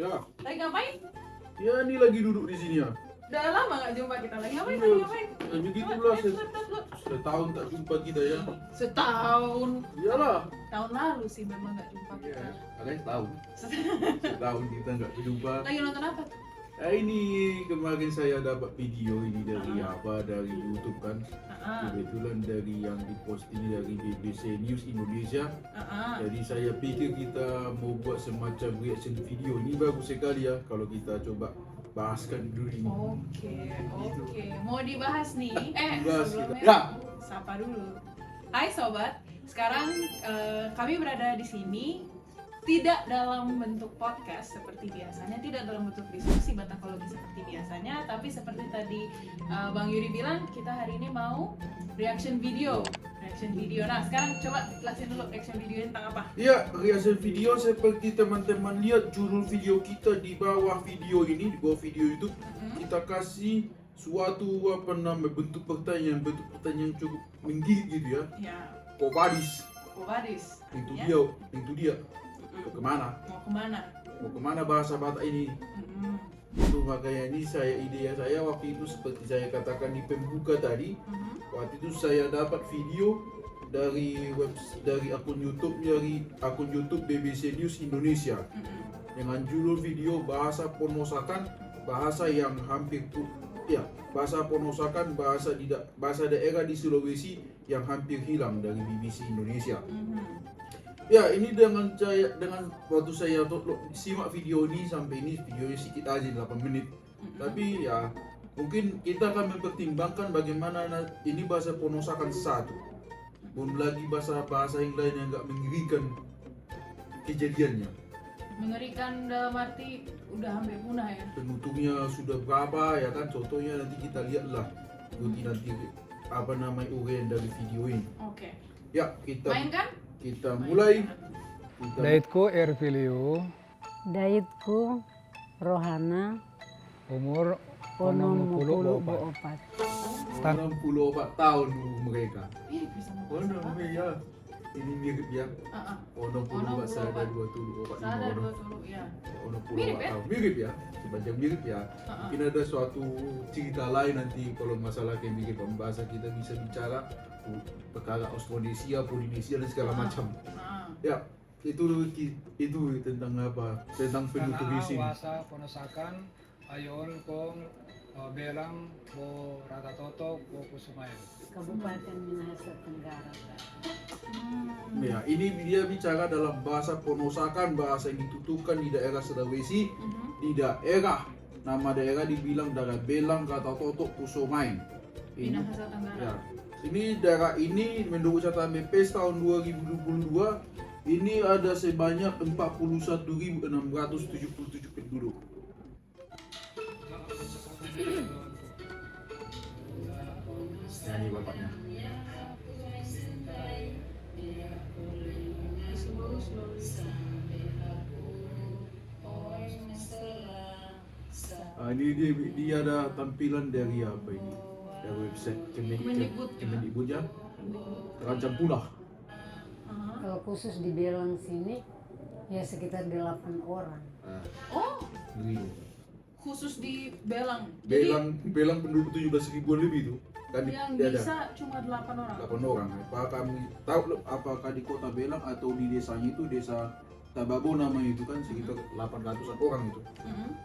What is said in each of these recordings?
Ya. Lagi ngapain? Ya ini lagi duduk di sini ya. Udah lama gak jumpa kita lagi ngapain? Iya. Lagi ngapain? Begitulah setahun tak jumpa kita ya. Setahun. Iyalah. Tahun lalu sih memang gak jumpa Iya. kita. Kalian setahun. Setahun kita nggak berjumpa. Lagi nonton apa tuh? Ini kemarin saya dapat video ini dari dari YouTube kan. Kebetulan dari yang diposting dari BBC News Indonesia. Jadi saya pikir kita mau buat semacam reaction video. Ini bagus sekali ya kalau kita coba bahaskan dulu ini. Oke. Mau dibahas nih. Dibahas Sebelumnya kita. Ya. sapa dulu. Hai sobat. Sekarang kami berada di sini tidak dalam bentuk podcast seperti biasanya, tidak dalam bentuk diskusi batakologi seperti biasanya, tapi seperti tadi Bang Yuri bilang, kita hari ini mau reaction video. Nah, sekarang coba jelasin dulu reaction video tentang apa? Ya, reaction video seperti teman-teman lihat judul video kita di bawah video ini, di bawah video YouTube, kita kasih suatu bentuk pertanyaan yang cukup menggigit gitu ya. Ya. Kobadis. Itu Ya. dia. Mau kemana bahasa Batak ini? Itu makanya ini ide saya waktu itu seperti saya katakan di pembuka tadi. Waktu itu saya dapat video dari akun YouTube BBC News Indonesia dengan judul video bahasa Ponosakan, bahasa yang hampir bahasa daerah di Sulawesi yang hampir hilang dari BBC Indonesia. Ya, ini dengan waktu saya simak video ini sampai ini videonya sedikit aja 8 menit. Tapi ya mungkin kita akan mempertimbangkan bagaimana ini bahasa Ponosakan satu. Belum lagi bahasa yang lain yang nggak mengerikan kejadiannya. Mengerikan dalam arti udah hampir punah ya. Penuturnya sudah berapa ya kan? Contohnya nanti kita lihatlah. Nanti uraian dari video ini. Oke. Ya, kita Mainkan? Kita mulai. Daitku Ervilio, Daitku Rohana umur 64. 64 tahun mereka. Bisa mau Oh, ya. Ini mirip ya. Ono puluh sada 24 Sada 20 ya. Ono Mirip ya? Mirip ya. Semacam mirip ya. Mungkin ada suatu cerita lain nanti kalau masalah kayak mirip bahasa kita bisa bicara perkara Austronesia, Polinesia dan segala macam. Ya, itu tentang apa? Tentang penutur di sini. bahasa Ponosakan, ayon kong belang bo rata toto bo kusumayan. Kabupaten Minahasa Tenggara. Ya, ini dia bicara dalam bahasa Ponosakan, bahasa yang dituturkan di daerah Sulawesi, di daerah nama daerah dibilang daerah Belang, Rata Toto, Kusumain. Minahasa Tenggara. Ya. Ini daerah ini menurut catatan BPS tahun 2022 ini ada sebanyak 41.677 penduduk. Ini bapaknya. Ini dia ada tampilan dari apa ini? Dari website Kemendikbud ya. Terancam punah. Kalau khusus di Belang sini ya sekitar 8 orang. Oh, Begitu. khusus di Belang. Belang penduduk 17.000 lebih itu. Kan Yang dia ada bisa cuma 8 orang. 8 orang. Apakah di kota Belang atau di desanya itu desa Tababo namanya itu kan sekitar 800-an orang itu.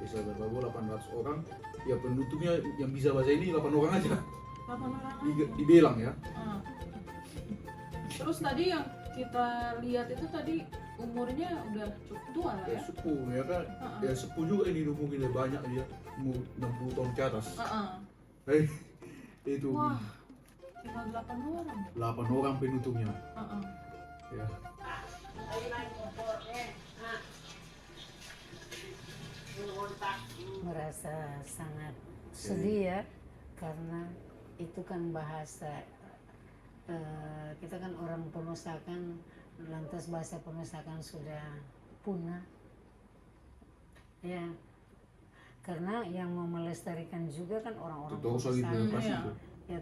Desa Tababo 800 orang. Ya penduduknya yang bisa bahasa ini 8 orang aja. 8 orang. Di Belang ya. Terus tadi yang kita lihat itu tadi umurnya udah cukup tua lah ya. Sepuh ya kan. Ya sepuh juga ini mungkin banyak dia. Umur 60 tahun ke atas. Itu. Wah, cuma 8 orang. 8 orang penduduknya. Ya. Merasa sangat sedih ya karena itu kan bahasa kita kan orang Ponosakan, lantas bahasa Ponosakan sudah punah ya, karena yang mau melestarikan juga kan orang-orang Itu soal itu Ponosakan pasti Iya. itu. ya,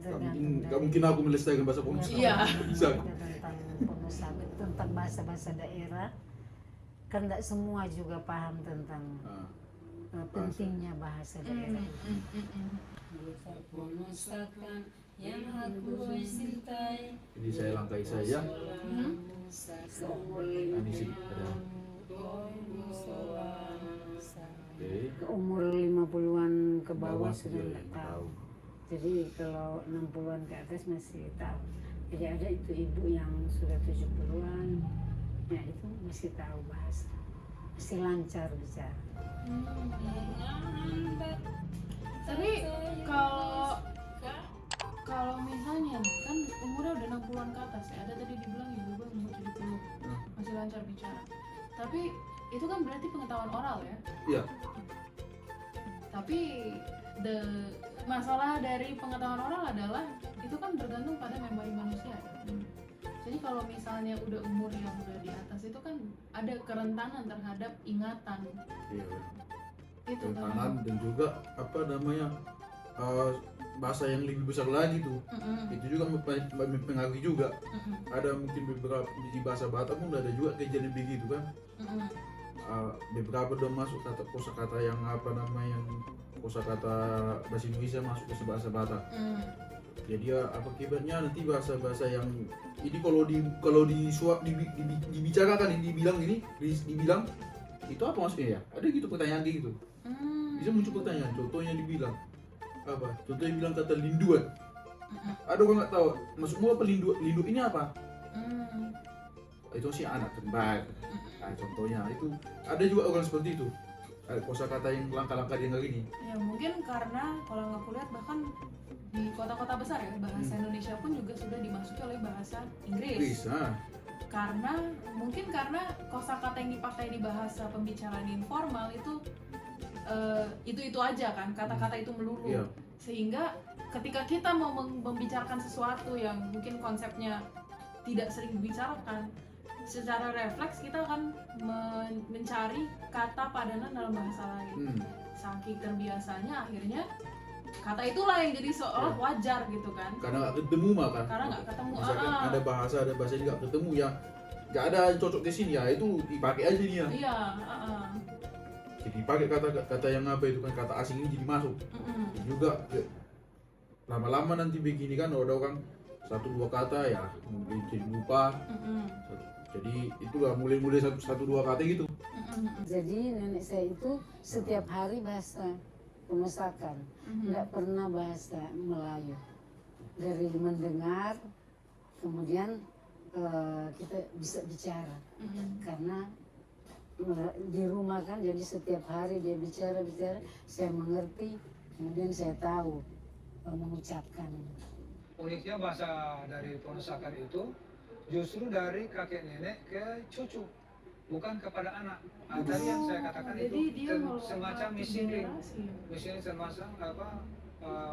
Gak mungkin aku melestarikan bahasa Ponosakan. Iya. Bisa. tentang Ponosakan, tentang bahasa-bahasa daerah, kan tidak semua juga paham tentang pentingnya bahasa daerah. Yang aku cintai. Jadi saya langkai saja. Ini sih ada. Ke umur 50-an ke bawah sudah ya, tidak tahu. Jadi kalau 60-an ke atas masih tahu. Jadi ada itu ibu yang sudah 70-an, ya itu masih tahu bahasa, masih lancar bicara. Tapi kalau misalnya kan umurnya udah 60-an ke atas ya, ada tadi dibilang ibu umur 70 masih lancar bicara. Tapi itu kan berarti pengetahuan oral ya. Iya. Tapi masalah dari pengetahuan oral adalah itu kan bergantung pada memori manusia ya. Jadi kalau misalnya udah umur yang udah di atas itu kan ada kerentanan terhadap ingatan. Iya. Itu Kerentanan dan juga apa namanya bahasa yang lebih besar lagi tuh. Itu juga mempengaruhi juga. Ada mungkin beberapa di bahasa Batak pun ada juga kejadian begitu kan. Beberapa udah masuk kosakata yang apa namanya yang kosakata bahasa Indonesia masuk ke bahasa Batak. Jadi ya apa akibatnya nanti bahasa-bahasa yang ini kalau dibicarakan dibilang itu apa maksudnya ya? Ada gitu pertanyaan gitu. Bisa muncul pertanyaan. Contohnya dibilang apa? Contohnya bilang kata linduan. Ada orang nggak tahu maksudmu apa lindu ini apa? Itu sih anak kembar. Nah, contohnya itu ada juga orang seperti itu. Kosakata yang langkah-langkah dia nggak gini. Ya mungkin karena kalau aku lihat bahkan di kota-kota besar ya bahasa Indonesia pun juga sudah dimasuki oleh bahasa Inggris. Karena kosakata yang dipakai di bahasa pembicaraan informal itu aja kan, kata-kata itu melulu. Iya. Sehingga ketika kita mau membicarakan sesuatu yang mungkin konsepnya tidak sering dibicarakan, secara refleks kita akan mencari kata padanan dalam bahasa lain. Saking terbiasanya akhirnya kata itulah yang jadi seolah wajar gitu kan. Karena nggak ketemu mah kan. Karena nggak ketemu. Misalkan ada bahasa yang nggak ketemu ya nggak ada yang cocok di sini ya itu dipakai aja nih ya. Iya. Jadi pakai kata yang apa itu kan kata asing ini jadi masuk. Juga lama-lama nanti begini kan ada orang 1-2 kata ya mungkin jadi lupa. Jadi itulah mulai 1-2 kata gitu. Jadi nenek saya itu setiap hari bahasa pemesakan, tidak pernah bahasa Melayu. Dari mendengar, kemudian kita bisa bicara, karena di rumah kan jadi setiap hari dia bicara, saya mengerti, kemudian saya tahu mengucapkan. Uniknya bahasa dari pemesakan itu justru dari kakek nenek ke cucu, bukan kepada anak. Tadi yang saya katakan itu semacam missing semacam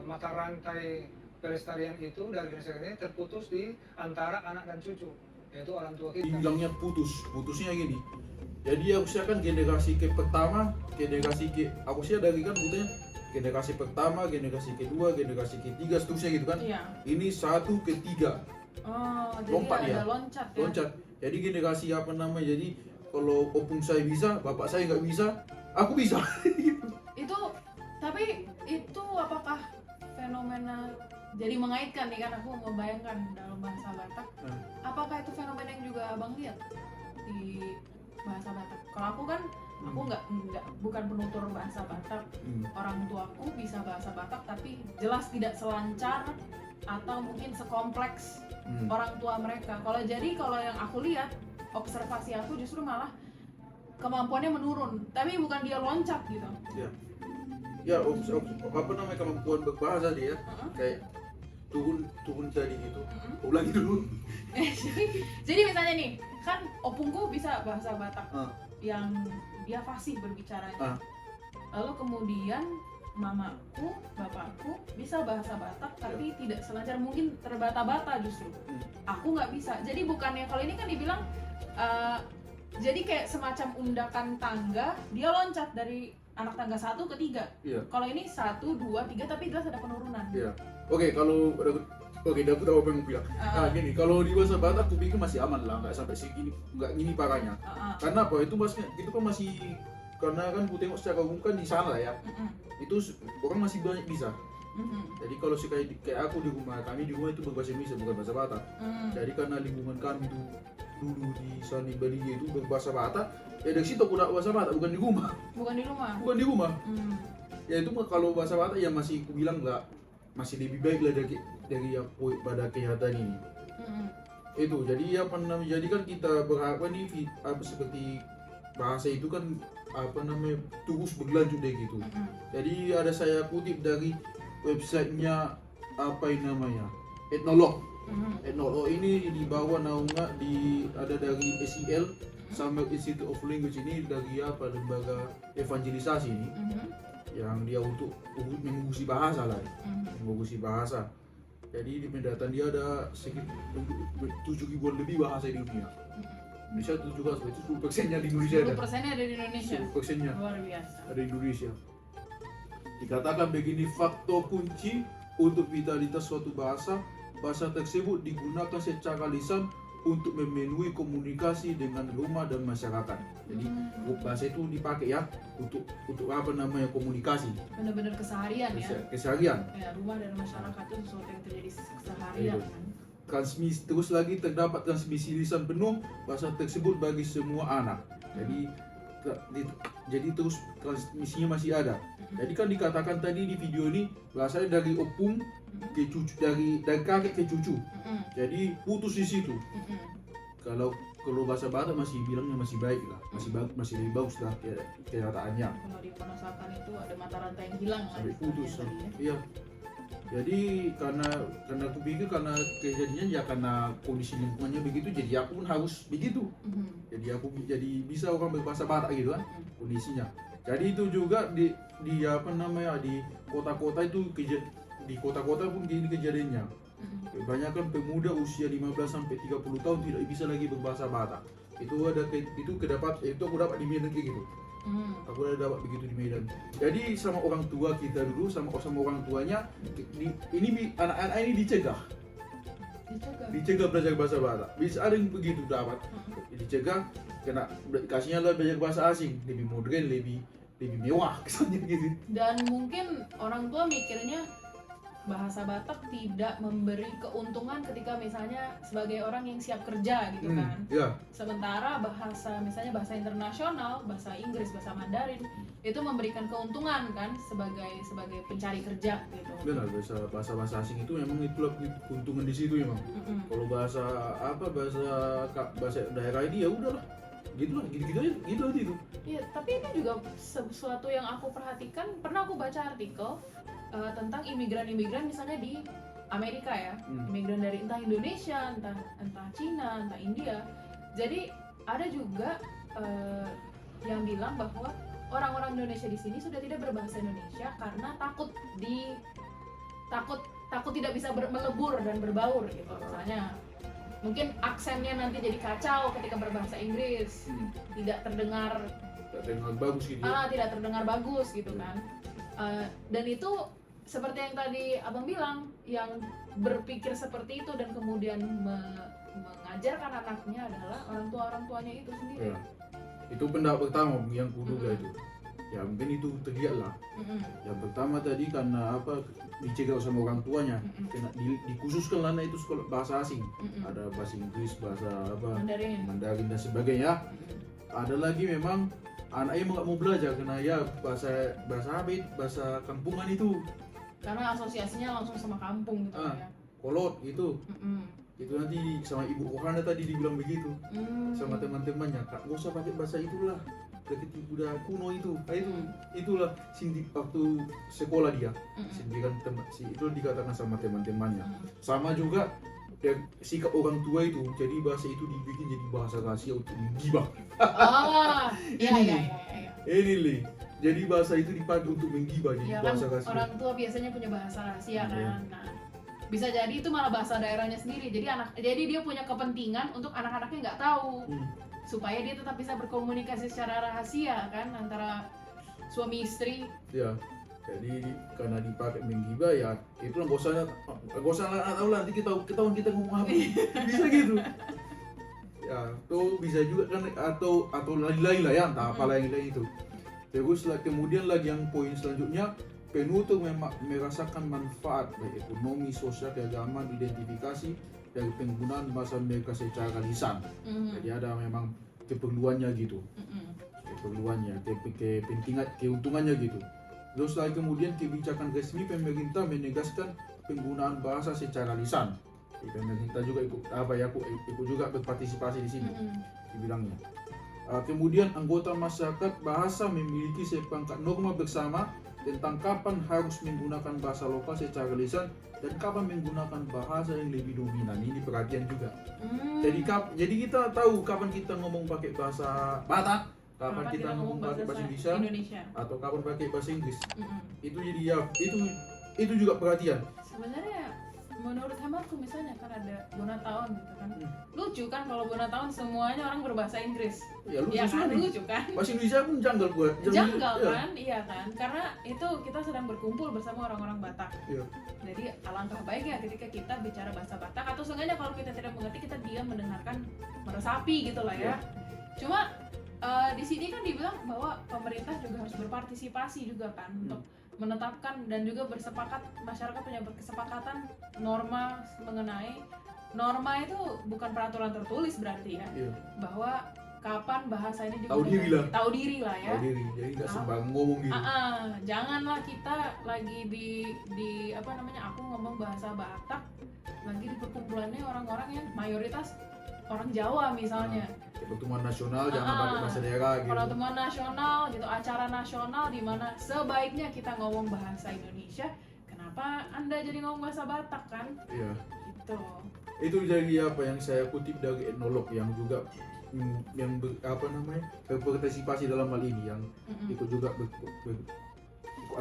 mata rantai pelestarian itu dari generasi ini terputus di antara anak dan cucu, yaitu orang tua kita. Dibilangnya putusnya gini. Jadi aku kan generasi pertama, aku dari kan butanya generasi pertama, generasi kedua, generasi ketiga, seterusnya gitu kan. Iya. Ini 1 ke 3. Jadi Lompat ada ya. loncat. Jadi generasi apa namanya? Jadi kalau opung saya bisa, bapak saya nggak bisa, aku bisa. Tapi itu apakah fenomena, jadi mengaitkan nih kan, aku membayangkan dalam bahasa Batak, apakah itu fenomena yang juga abang lihat di bahasa Batak? Kalau aku kan, aku bukan penutur bahasa Batak. Orang tuaku bisa bahasa Batak tapi jelas tidak selancar atau mungkin sekompleks orang tua mereka. Kalau yang aku lihat, observasi aku justru malah kemampuannya menurun, tapi bukan dia loncat gitu. Ya, apa namanya kemampuan berbahasa dia, kayak turun tadi gitu. Ulangi dulu. Jadi misalnya nih, kan opungku bisa bahasa Batak yang dia fasih berbicaranya. Lalu kemudian mamaku, bapakku bisa bahasa Batak tapi tidak selancar, mungkin terbata-bata justru. Aku nggak bisa. Jadi bukannya kalau ini kan dibilang jadi kayak semacam undakan tangga, dia loncat dari anak tangga 1 ke 3. Kalau ini 1, 2, 3 tapi jelas ada penurunan. Oke, kalau Oke, dapat apa yang aku bilang. Nah, gini, kalau di bahasa Batak aku pikir masih aman lah, nggak sampai segini, nggak gini parahnya. Karena apa? Itu kan masih karena kan ku tengok secara umum kan di sana ya. Itu orang masih banyak bisa. Jadi kalau kayak aku di rumah kami di rumah itu berbahasa Indonesia bukan bahasa Batak. Jadi karena lingkungan kami itu dulu di sana di Bali itu berbahasa Batak, ya dari situ aku nak bahasa Batak bukan di rumah. Bukan di rumah. Bukan di rumah. Ya itu kalau bahasa Batak ya masih aku bilang nggak masih lebih baik lah dari yang pada kenyataan ini. Itu jadi apa namanya, jadi kan kita berharap nih apa seperti bahasa itu kan apa namanya terus berlanjut deh gitu. Jadi ada saya kutip dari websitenya apa yang namanya Ethnologue. Ethnologue ini di bawah naungan ada dari SEL sama Institute of Language ini dari apa lembaga evangelisasi ini yang dia untuk mengurusi bahasa lah, mengurusi bahasa. Jadi di pendataan dia ada sekitar 7.000 lebih bahasa di dunia. Indonesia 7%-nya di Indonesia ada. 10%-nya ada di Indonesia. 10%-nya Luar biasa. ada di Indonesia. Dikatakan begini, faktor kunci untuk vitalitas suatu bahasa tersebut digunakan secara lisan untuk memenuhi komunikasi dengan rumah dan masyarakat. Jadi bahasa itu dipakai ya untuk apa namanya komunikasi. Benar-benar keseharian ya. Keseharian. Ya, rumah dan masyarakat itu sesuatu yang terjadi keseharian kan. Terus lagi terdapat transmisi lisan penuh bahasa tersebut bagi semua anak. Jadi terus transmisinya masih ada. Jadi kan dikatakan tadi di video ini bahasanya dari opung ke cucu, dari kakek ke cucu. Jadi putus di situ. Kalau bahasa Batak masih bilangnya masih baik lah, masih lebih bagus lah kenyataannya. Kalau di Wonosakan itu ada mata rantai yang hilang Sampai kan, putus. tadi ya. Iya. Jadi karena aku pikir karena kejadiannya ya karena kondisi lingkungannya begitu, jadi aku pun harus begitu. Jadi aku jadi bisa orang berbahasa Batak gitu kan kondisinya. Jadi itu juga di apa namanya di kota-kota itu di kota-kota pun gini kejadiannya. Kebanyakan pemuda usia 15 sampai 30 tahun tidak bisa lagi berbahasa Batak. Itu aku dapat di Medan kayak gitu. Aku udah dapat begitu di Medan. Jadi sama orang tua kita dulu sama orang tuanya ini anak-anak ini dicegah belajar bahasa Batak. Bisa ada yang begitu dapat dicegah kena kasihnya lah belajar bahasa asing, lebih modern, lebih mewah kesannya gitu. Dan mungkin orang tua mikirnya bahasa Batak tidak memberi keuntungan ketika misalnya sebagai orang yang siap kerja gitu kan. Iya. Sementara misalnya bahasa internasional, bahasa Inggris, bahasa Mandarin itu memberikan keuntungan kan sebagai pencari kerja gitu. Benar, bahasa asing itu memang itulah keuntungan di situ memang. Kalau bahasa daerah ini ya udahlah. Gitu aja gitu. Iya, tapi itu juga sesuatu yang aku perhatikan. Pernah aku baca artikel tentang imigran misalnya di Amerika ya, imigran dari entah Indonesia, entah Cina, entah India. Jadi ada juga yang bilang bahwa orang-orang Indonesia di sini sudah tidak berbahasa Indonesia karena takut tidak bisa melebur dan berbaur gitu. Misalnya mungkin aksennya nanti jadi kacau ketika berbahasa Inggris, tidak terdengar bagus gitu. Tidak terdengar bagus gitu kan. Dan itu seperti yang tadi abang bilang, yang berpikir seperti itu dan kemudian mengajarkan anaknya adalah orang tuanya itu sendiri. Ya. Itu pendapat pertama yang kuduga itu. Ya mungkin itu terlihat lah. Yang pertama tadi karena apa dicegah sama orang tuanya, dikhususkan lah itu sekolah bahasa asing. Ada bahasa Inggris, bahasa apa Mandarin dan sebagainya. Ada lagi memang anaknya nggak mau belajar karena ya bahasa kampungan itu. Karena asosiasinya langsung sama kampung gitu ya. Kolot gitu. Itu nanti sama Ibu Ohana tadi dibilang begitu. Sama teman-temannya, Kak, gak usah pakai bahasa itulah. Udah kuno itu. Itulah waktu sekolah dia. Sindiran itu dikatakan sama teman-temannya. Sama juga sikap orang tua itu, jadi bahasa itu dibikin jadi bahasa rahasia untuk menggibah. Iya. Ini li. Jadi bahasa itu dipakai untuk menggibah jadi bahasa kan, rahasia. orang tua biasanya punya bahasa rahasia kan. Nah, bisa jadi itu malah bahasa daerahnya sendiri. Jadi dia punya kepentingan untuk anak-anaknya nggak tahu. Supaya dia tetap bisa berkomunikasi secara rahasia kan antara suami istri. Ya. Jadi karena dipakai menggibah ya itu lah gak usah tahu lah nanti kita ngomong apa bisa gitu ya tuh bisa juga kan atau lain-lain lah ya entah apa lain itu. Terus kemudian lagi yang poin selanjutnya penutur merasakan manfaat baik ekonomi, sosial, keagamaan, identifikasi dari penggunaan bahasa mereka secara lisan. Jadi ada memang keperluannya gitu, keperluannya, kepentingan, keuntungannya gitu. Terus lagi kemudian kebijakan resmi pemerintah menegaskan penggunaan bahasa secara lisan. Jadi pemerintah juga ikut juga berpartisipasi di sini dibilangnya. Kemudian anggota masyarakat bahasa memiliki sepangkat norma bersama tentang kapan harus menggunakan bahasa lokal secara lisan dan kapan menggunakan bahasa yang lebih dominan. Ini perhatian juga. Jadi kita tahu kapan kita ngomong pakai bahasa Batak, kapan kita ngomong pakai bahasa Indonesia, atau kapan pakai bahasa Inggris. Itu jadi ya itu juga perhatian. Sebenarnya menurut hematku misalnya kan ada Bonatown gitu kan. Lucu kan kalau Bonatown semuanya orang berbahasa Inggris. Ya lucu Ya kan, sekali. lucu kan? Bahasa Indonesia pun janggal buat. Janggal kan? Iya kan? Karena itu kita sedang berkumpul bersama orang-orang Batak. Iya. Jadi alangkah baiknya ketika kita bicara bahasa Batak atau seenggaknya kalau kita tidak mengerti kita diam mendengarkan meresapi gitu lah ya. Cuma di sini kan dibilang bahwa pemerintah juga harus berpartisipasi juga kan untuk menetapkan dan juga bersepakat, masyarakat punya kesepakatan norma mengenai norma itu bukan peraturan tertulis berarti ya, bahwa kapan bahasa ini Tahu diri lah. tahu diri lah ya. Tahu diri, jadi nggak sembarang ngomong gitu. Janganlah kita lagi di apa namanya, aku ngomong bahasa Batak lagi di perkumpulannya orang-orang yang mayoritas orang Jawa misalnya. Pertemuan nasional jangan pakai bahasa daerah gitu. Pertemuan nasional gitu, acara nasional di mana sebaiknya kita ngomong bahasa Indonesia. Kenapa Anda jadi ngomong bahasa Batak kan? Iya. Gitu. Itu jadi apa yang saya kutip dari etnolog yang juga berpartisipasi dalam hal ini, yang ikut juga ikut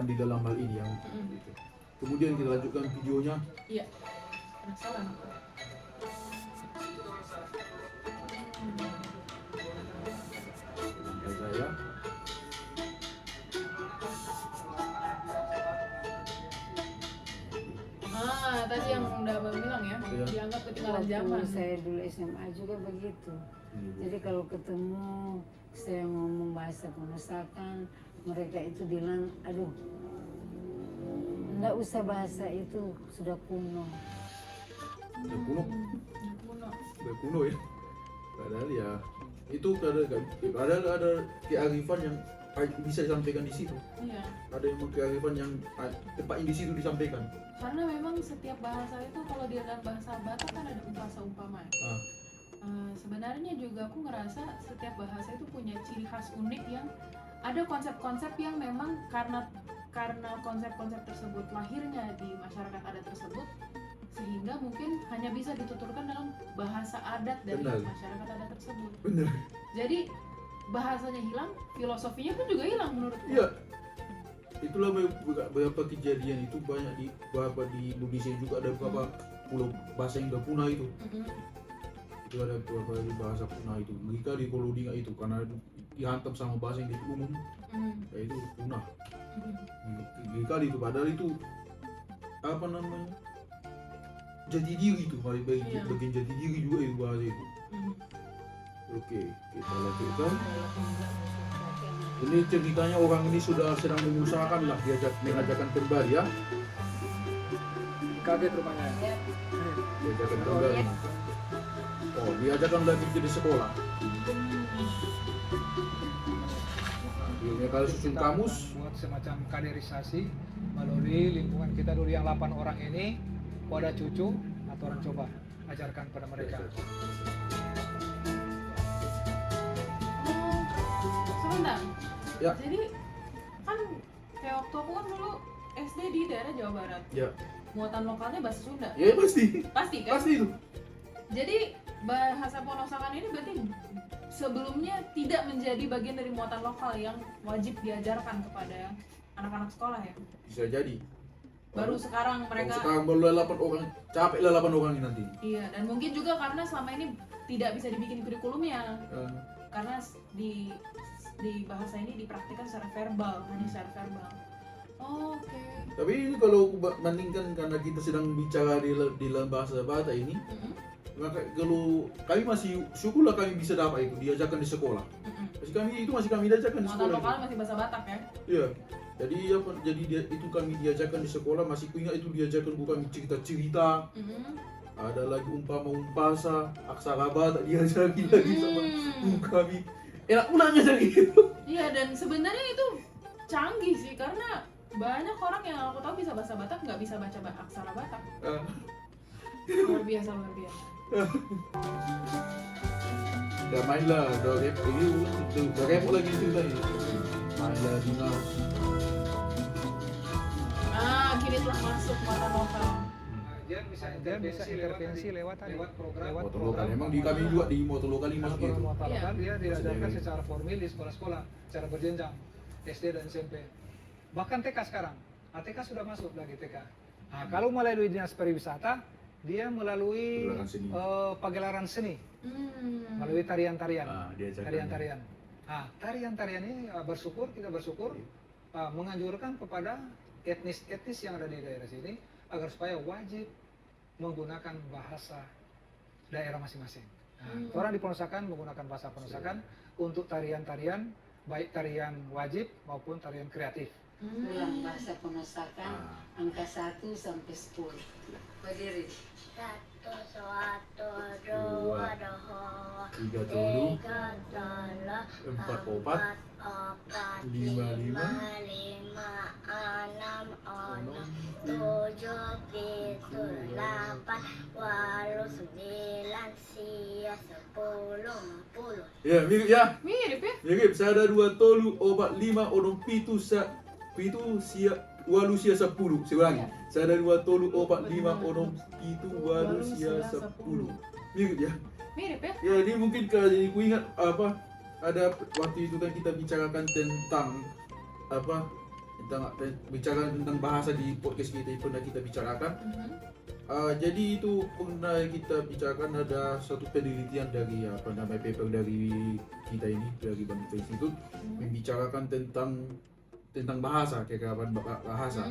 andil dalam hal ini yang gitu. Kemudian kita lanjutkan videonya. Iya. Penasaran aku. Saya tadi yang udah Abang bilang ya, Iya. dianggap ketinggalan Waktu zaman. saya dulu SMA juga begitu. Jadi kalau ketemu saya ngomong bahasa Penusakan, mereka itu bilang, aduh, enggak usah bahasa itu, sudah kuno. udah kuno, Kuno. udah kuno ya. Padahal ya itu ada kearifan yang bisa disampaikan di situ. Iya. Ada yang kearifan yang tepatnya di situ disampaikan. Karena memang setiap bahasa itu kalau dia dalam bahasa Batak kan ada umpama. Sebenarnya juga aku ngerasa setiap bahasa itu punya ciri khas unik yang ada konsep-konsep yang memang karena konsep-konsep tersebut lahirnya di masyarakat adat tersebut, sehingga mungkin hanya bisa dituturkan dalam bahasa adat dari Benar. masyarakat adat tersebut. Bener. Jadi bahasanya hilang, filosofinya pun juga hilang menurutku. Iya. Itulah beberapa kejadian itu banyak di Indonesia juga ada beberapa pulau bahasa yang udah punah itu. Itu ada beberapa bahasa punah itu. Mereka di Pulau Dinga itu karena dihantam sama bahasa yang umum, ya itu punah. Mereka itu padahal itu apa namanya? Jati diri itu, bagian jati diri juga itu bahasa itu. Oke, kita lanjutkan. Ini ceritanya orang ini sudah sedang mengusahakan lah mengajarkan kembali ya. Kaget rupanya. Diajarkan kembali. Oh, diajarkan lagi di sekolah. Nah, kalau susun Kita kamus, buat semacam kaderisasi melalui lingkungan kita dulu yang 8 orang ini. Pada cucu atau orang coba ajarkan pada mereka. Sebentar. Ya. Jadi kan kayak waktu aku kan dulu SD di daerah Jawa Barat. ya, Muatan lokalnya bahasa Sunda. ya pasti, Pasti kan? pasti itu. Jadi bahasa Ponosakan ini berarti sebelumnya tidak menjadi bagian dari muatan lokal yang wajib diajarkan kepada anak-anak sekolah ya. Bisa jadi. Baru sekarang mereka. Sekarang baru 8 orang, capek lah 8 orang ini nanti. Iya, dan mungkin juga karena selama ini tidak bisa dibikin kurikulumnya. Karena di bahasa ini dipraktikkan secara verbal, hanya secara verbal. Oke. Tapi ini kalau bandingkan karena kita sedang bicara di dalam bahasa Batak ini, maka kalau kami masih syukurlah kami bisa dapat itu diajarkan di sekolah. Masih kami diajarkan di Mata sekolah. lokal masih bahasa Batak ya? Iya. Jadi itu kami diajarkan di sekolah, masih kuingat itu diajarkan bukan cerita-cerita. Ada lagi umpama-umpasa, aksara Batak diajarin lagi sama kami. Enak pula ngajar gitu. Iya, dan sebenarnya itu canggih sih karena banyak orang yang aku tahu bisa bahasa Batak nggak bisa baca aksara Batak. Luar biasa, luar biasa. Udah main lah, udah repot lagi ceritanya. Main lah Dina. Kini telah masuk mata lokal. Dia bisa intervensi lewat program. Motor lokal, emang di kami juga di motor lokal ini masuk gitu. Motor lokal Iya. dia diajarkan secara formal di sekolah-sekolah, secara berjenjang, SD dan SMP. Bahkan TK sekarang, TK sudah masuk lagi TK. Nah, kalau melalui dinas pariwisata, dia melalui Pagelaran seni. pagelaran seni, melalui tarian-tarian. Diajarkan. Tarian-tarian. Nah, tarian-tarian ini kita bersyukur menganjurkan kepada etnis-etnis yang ada di daerah sini agar supaya wajib menggunakan bahasa daerah masing-masing. Nah, orang di Penusakan menggunakan bahasa Penusakan untuk tarian-tarian, baik tarian wajib maupun tarian kreatif. Ulang bahasa Penusakan angka 1 sampai 10. Berdiri. 1, 2, 2, 3 3, 4 4 5 5 5, 6, 7, 7, 8, 8, 9, 10, 10. Ya, mirip ya. Mirip ya? Mirip, sada 2 tolu opat 5 odong pitu walu sia 10. Saya ulangi. Sada 2 tolu opat 5 odong pitu walu sia 10. Mirip ya. Mirip ya? Ya, ini mungkin jadi ku ingat ada waktu itu kan kita bicarakan tentang bicara tentang bahasa di podcast kita pernah kita bicarakan. Jadi itu pernah kita bicarakan ada satu penelitian dari paper dari kita ini dari Bandung Institute membicarakan tentang bahasa, kekerapan bahasa.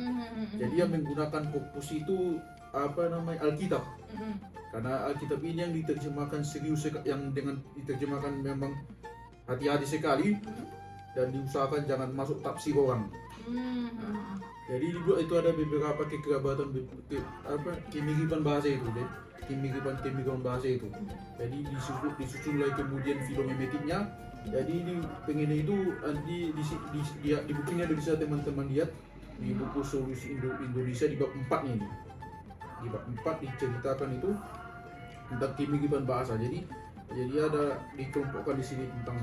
Jadi yang menggunakan fokus itu Alkitab. Karena Alkitab ini yang diterjemahkan serius, yang dengan diterjemahkan memang hati-hati sekali dan diusahakan jangan masuk tafsir orang. Jadi itu ada beberapa kekerabatan kemiripan bahasa itu, kemiripan bahasa itu. Jadi disusun lagi kemudian filomemetiknya. Jadi di pengen itu nanti di bukunya ada bisa teman-teman lihat di buku Solusi Indonesia di bab 4 ini. Di bab 4 diceritakan itu tentang kemiripan bahasa. Jadi ada dikelompokkan di sini tentang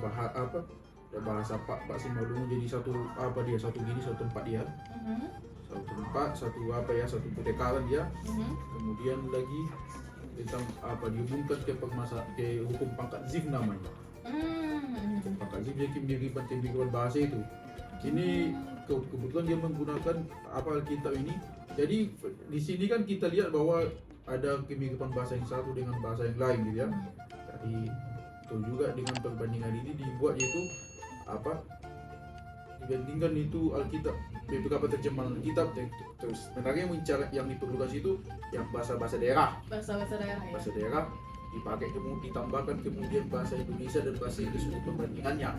bahasa Pak Simalungun jadi satu gini, satu tempat dia. Satu tempat, satu pendekatan dia. Kemudian lagi tentang dihubungkan ke hukum pangkat zif namanya. Hukum pangkat zif dia kemiripan bahasa itu. Ini kebetulan dia menggunakan Alkitab ini. Jadi di sini kan kita lihat bahwa ada kemiripan bahasa yang satu dengan bahasa yang lain gitu ya. Jadi itu juga dengan perbandingan ini dibuat yaitu dibandingkan itu Alkitab beberapa terjemahan Alkitab terus sebenarnya yang diperlukan situ yang bahasa daerah. Bahasa daerah ya. Bahasa daerah dipakai kemudian ditambahkan kemudian bahasa Indonesia dan bahasa Inggris untuk perbandingannya.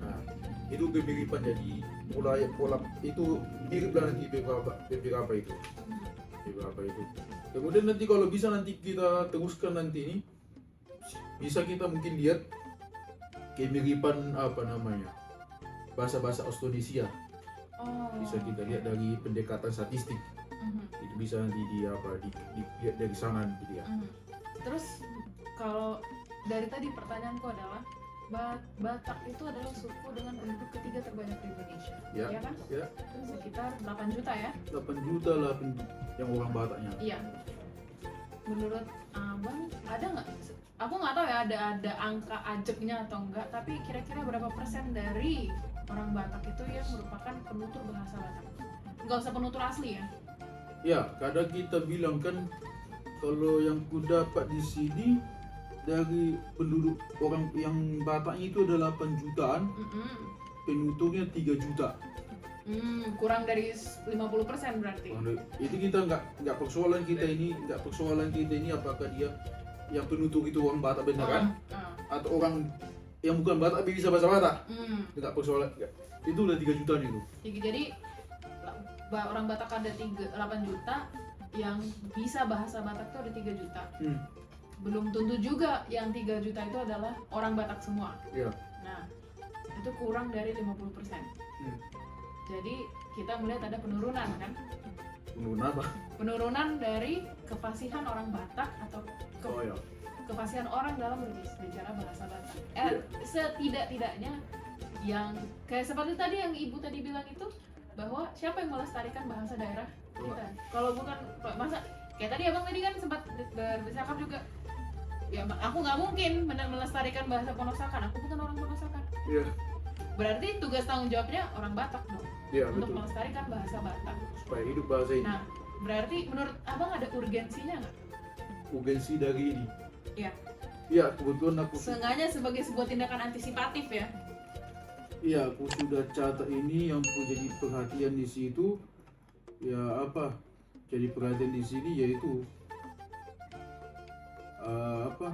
Nah, itu kemiripan jadi pola itu mirip lah nanti beberapa itu. Kemudian nanti kalau bisa nanti kita teruskan nanti ini bisa kita mungkin lihat kemiripan bahasa-bahasa Austronesia. Bisa kita lihat dari pendekatan statistik. Itu bisa nanti dilihat dari sana gitu ya. Terus kalau dari tadi pertanyaanku adalah Batak itu adalah suku dengan penduduk ketiga terbanyak di Indonesia, ya kan? Ya. Sekitar 8 juta ya? 8 juta lah yang orang Bataknya. Iya. Menurut Abang ada nggak? Aku nggak tahu ya ada angka ajeknya atau enggak, tapi kira-kira berapa persen dari orang Batak itu yang merupakan penutur bahasa Batak? Nggak usah penutur asli ya? Ya, kadang kita bilang kan kalau yang ku dapat di sini dari penduduk orang yang Bataknya itu ada 8 jutaan, penuturnya 3 juta. Kurang dari 50% berarti. Itu kita nggak persoalan kita ini apakah dia yang penutur itu orang Batak benar kan? Atau orang yang bukan Batak tapi bisa bahasa Batak? Nggak persoalan. Itu udah 3 juta nih tuh. Jadi orang Batak ada 8 juta, yang bisa bahasa Batak tuh ada 3 juta. Belum tentu juga yang 3 juta itu adalah orang Batak semua. Iya. Nah, itu kurang dari 50%. Jadi kita melihat ada penurunan kan? Penurunan apa? Penurunan dari kefasihan orang Batak atau kefasihan orang dalam berbicara bahasa Batak. Setidak-tidaknya yang kayak seperti tadi yang ibu tadi bilang itu, bahwa siapa yang melestarikan bahasa daerah kita? Kalau bukan masa kayak tadi abang tadi kan sempat bercakap juga, ya aku nggak mungkin melestarikan bahasa Ponosakan, aku bukan orang Ponosakan. Iya. Berarti tugas tanggung jawabnya orang Batak dong, Iya, untuk betul. melestarikan bahasa Batak Supaya hidup bahasa ini. Nah, berarti menurut abang ada urgensinya nggak? Urgensi dari ini. Iya. Iya, kebetulan aku. Seenggaknya sebagai sebuah tindakan antisipatif ya. Iya, aku sudah catat ini yang jadi perhatian di situ. Ya apa? Jadi perhatian di sini yaitu apa?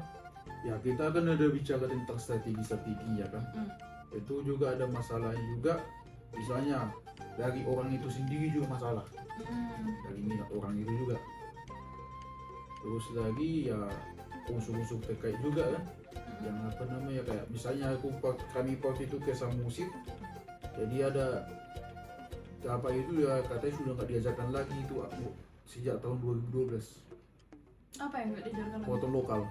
Ya kita kan ada bicara tentang strategi ya kan. Itu juga ada masalahnya juga. Misalnya dari orang itu sendiri juga masalah. Dari minat orang itu juga. Terus lagi ya unsur-unsur terkait juga kan. Yang apa namanya kayak misalnya kami waktu itu ke musik, jadi ada apa itu ya katanya sudah nggak diajarkan lagi itu aku sejak tahun 2012 Apa yang nggak diajarkan lagi? kekuatan lokal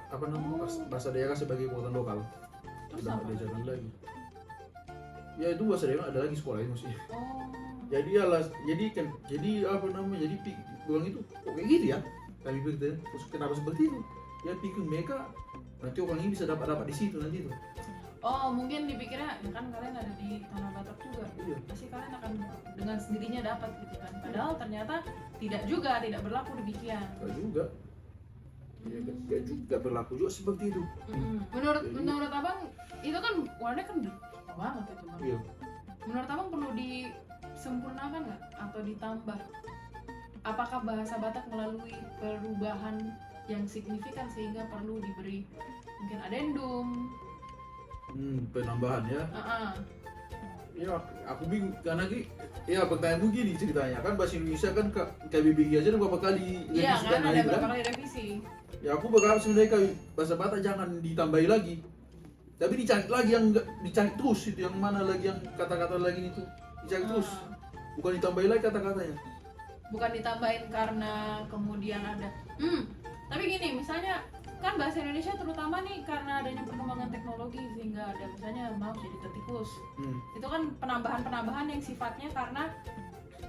apa namanya bahasa daerah sebagai kekuatan lokal Terus sudah nggak apa? diajarkan lagi. Ya itu bahasa daerah ada lagi sekolah itu sih. Oh. Jadi apa namanya jadi bilang itu kok kayak gitu ya kami pikir terus kenapa seperti itu ya pikir mereka nanti orang ini bisa dapat di situ nanti tuh. Oh, mungkin dipikirnya ya kan kalian ada di tanah Batak juga. Iya. Pasti kalian akan dengan sendirinya dapat gitu kan. Padahal ternyata tidak berlaku demikian. Enggak juga. Ya, gak berlaku juga seperti itu. Menurut abang itu kan warnanya kan lama banget itu bang. Iya. Menurut abang perlu disempurnakan nggak atau ditambah? Apakah bahasa Batak melalui perubahan yang signifikan sehingga perlu diberi mungkin adendum? Penambahan ya. Ya, aku bingung karena ya pertanyaan begini ceritanya kan bahasa Indonesia kan KBBI aja udah berapa kali Iya revisi kan dan ada lain, berapa kan? kali revisi. Ya aku berharap sebenarnya bahasa Batak jangan ditambahi lagi. Tapi dicari lagi yang dicari terus itu yang mana lagi yang kata-kata lagi itu dicari terus. Bukan ditambahi lagi kata-katanya. Bukan ditambahin karena kemudian ada tapi gini misalnya kan bahasa Indonesia terutama nih karena adanya perkembangan teknologi sehingga ada misalnya mouse jadi tertikus. Itu kan penambahan yang sifatnya karena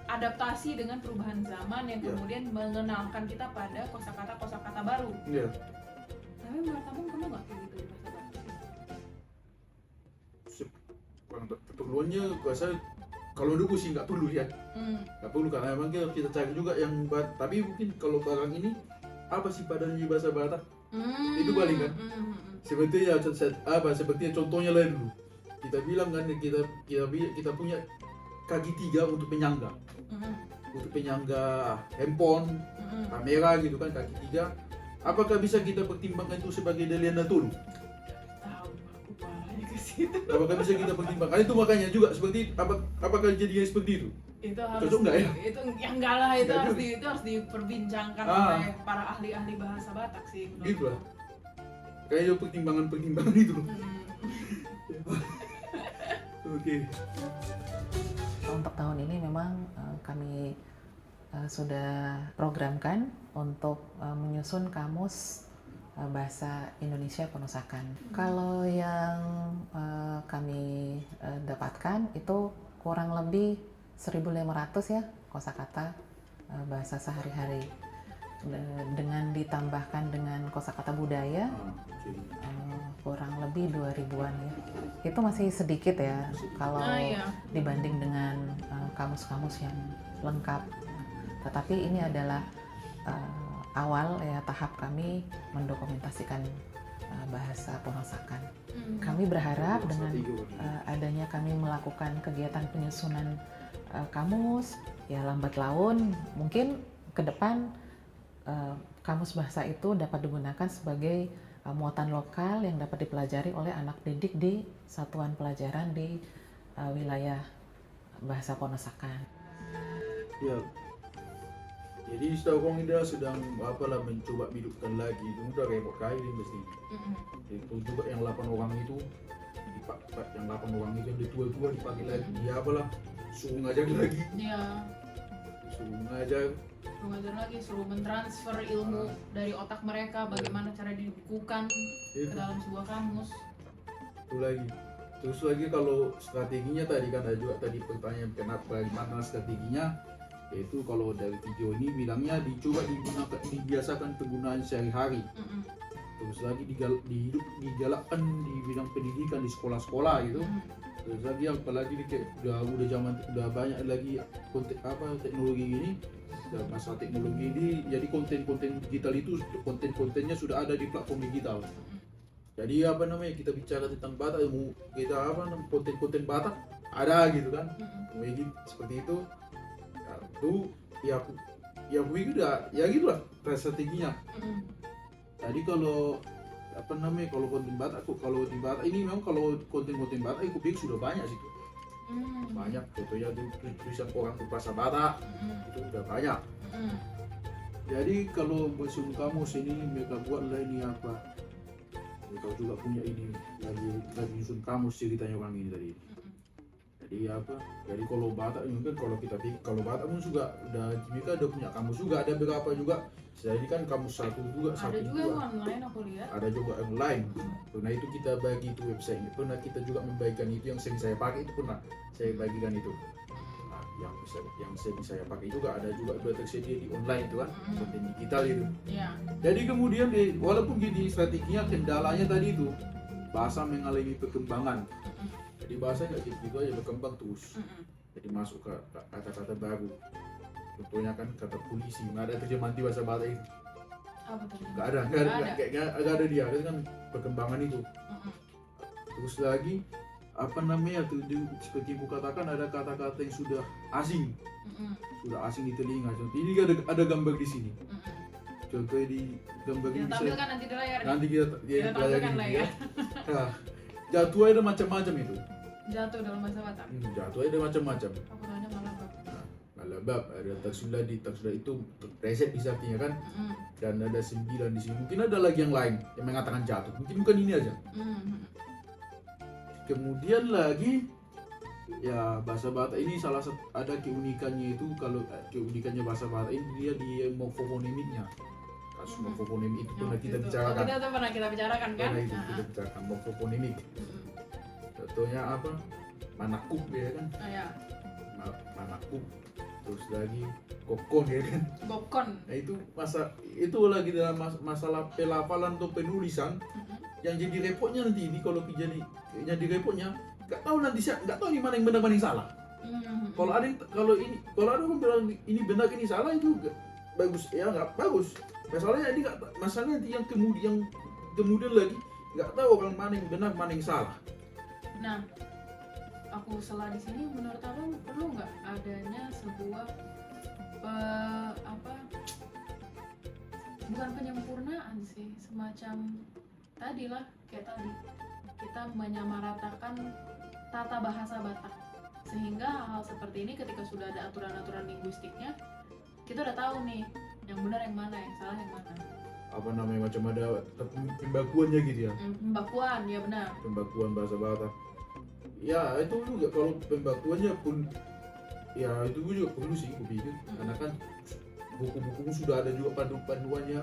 adaptasi dengan perubahan zaman yang kemudian mengenalkan kita pada kosakata baru. Iya. Tapi menurut kamu perlu nggak kayak gitu di bahasa Batak? Keperluannya bahasa kalau dulu sih nggak perlu ya. Nggak perlu karena memang kita cari juga yang tapi mungkin kalau barang ini apa sih padanya di bahasa Batak? Itu paling kan. Sepertinya sepertinya contohnya lah dulu. Kita bilang kan kita punya kaki 3 untuk penyangga. Untuk penyangga handphone, kamera gitu kan kaki 3. Apakah bisa kita pertimbangkan itu sebagai Deliana Tulu? Tahu aku parahnya ke situ. Apakah bisa kita pertimbangkan? Itu makanya juga seperti apakah jadinya seperti itu? Itu harus Cocok nggak ya? Itu yang enggak lah itu Nggak itu harus diperbincangkan Ah. oleh para ahli bahasa Batak sih. menurut Gitu lah. aku. Kayaknya pertimbangan itu loh. Oke. Untuk tahun ini memang kami sudah programkan untuk menyusun kamus bahasa Indonesia Ponosakan. Kalau yang kami dapatkan itu kurang lebih 1.500 ya kosakata bahasa sehari-hari. Dengan ditambahkan dengan kosakata budaya kurang lebih 2.000-an ya. Itu masih sedikit ya kalau dibanding dengan kamus-kamus yang lengkap. Tetapi ini adalah awal ya tahap kami mendokumentasikan bahasa Ponosakan. Kami berharap dengan adanya kami melakukan kegiatan penyusunan kamus, ya lambat laun mungkin ke depan kamus bahasa itu dapat digunakan sebagai muatan lokal yang dapat dipelajari oleh anak didik di satuan pelajaran di wilayah bahasa Ponosakan. Ya. Jadi setahu kong Ida sedang apalah mencoba hidupkan lagi, itu udah repot kali dia mesti. Itu juga yang 8 orang itu, yang 8 orang itu yang tua-tua dipakai lagi, dia apalah suruh ngajar lagi. Iya. Suruh ngajar Lagi, suruh mentransfer ilmu dari otak mereka, bagaimana cara dibukukan ke dalam sebuah kamus. Itu lagi. Terus lagi kalau strateginya tadi kan ada juga tadi pertanyaan kenapa gimana strateginya, yaitu kalau dari video ini bilangnya dibiasakan penggunaan sehari-hari. Terus lagi digalakkan di bidang pendidikan di sekolah-sekolah gitu. Terus lagi apalagi udah banyak lagi teknologi ini, masa teknologi ini, jadi konten-konten digital itu konten-kontennya sudah ada di platform digital. Jadi kita bicara tentang Batak, konten-konten Batak ada gitu kan, seperti itu. Tuh ya udah ya gitulah strateginya. Tadi kalau kalau konten Batak, kalau di Batak ini memang kalau konten-konten Batak aku pikir sudah banyak sih tuh. Banyak fotonya tuh tulisan orang berbahasa Batak itu udah banyak. Jadi kalau museum kamus ini mereka buatlah ini apa? Mereka juga punya ini lagi nyusun kamus ceritanya orang ini tadi. Jadi kalau Batak ini kan kalau Batak pun juga mereka udah punya kamus juga, ada beberapa juga. Jadi kan kamus satu juga, Ada juga yang online aku lihat. ada juga online. Nah itu kita bagi itu websitenya. Pernah kita juga membagikan itu yang sering saya pakai itu pernah saya bagikan itu. Nah, yang sering saya pakai juga ada juga udah tersedia di online itu kan, konten digital itu. Iya. Jadi kemudian walaupun gini strateginya, kendalanya tadi itu bahasa mengalami perkembangan. Jadi bahasa nggak gitu aja berkembang terus. Jadi masuk ke kata-kata baru. Contohnya kan kata polisi, nggak ada terjemahan di bahasa Batak itu. Apa tuh? Nggak ada dia, itu kan perkembangan itu. Terus lagi seperti ibu katakan ada kata-kata yang sudah asing, di telinga. Contoh ini ada gambar di sini. Contohnya di gambar ini Kita tampilkan nanti di layar. nanti kita tampilkan layar. Nah, jatuh ada macam-macam itu. Jatuh dalam bahasa Batak. Jatuh ada macam-macam. Aku tanya malabab. Malabab ada taksulah itu reset bisa artinya kan. Dan ada 9 di sini. Mungkin ada lagi yang lain yang mengatakan jatuh. Mungkin bukan ini aja. Kemudian lagi ya bahasa Batak ini salah satu ada keunikannya itu, kalau keunikannya bahasa Batak ini dia di morfofonimiknya. Kasus morfofonimik itu pernah kita bicarakan. Itu pernah kita bicarakan kan? Karena itu kita bicarakan morfofonimik. Contohnya apa? Manakuk ya kan? Ya. Manakuk. Terus lagi kokon ya kan? Gokon. Nah itu lagi dalam masalah pelafalan atau penulisan. Yang jadi repotnya nanti ini kalau jadi repotnya nggak tahu nih mana yang benar mana yang salah. Kalau ada orang bilang ini benar ini salah itu bagus ya nggak bagus. Masalahnya nanti yang kemudian lagi nggak tahu orang mana yang benar mana yang salah. Nah, aku salah di sini, menurut abang perlu nggak adanya sebuah bukan penyempurnaan sih, semacam kayak tadi kita menyamaratakan tata bahasa Batak, sehingga hal seperti ini ketika sudah ada aturan-aturan linguistiknya kita udah tahu nih yang benar yang mana, yang salah yang mana. Macam ada pembakuannya gitu ya. Pembakuan, ya benar. Pembakuan bahasa Batak. Ya itu juga kalau pembakuannya pun ya itu juga perlu sih aku pikir. Karena kan buku-buku sudah ada juga panduannya.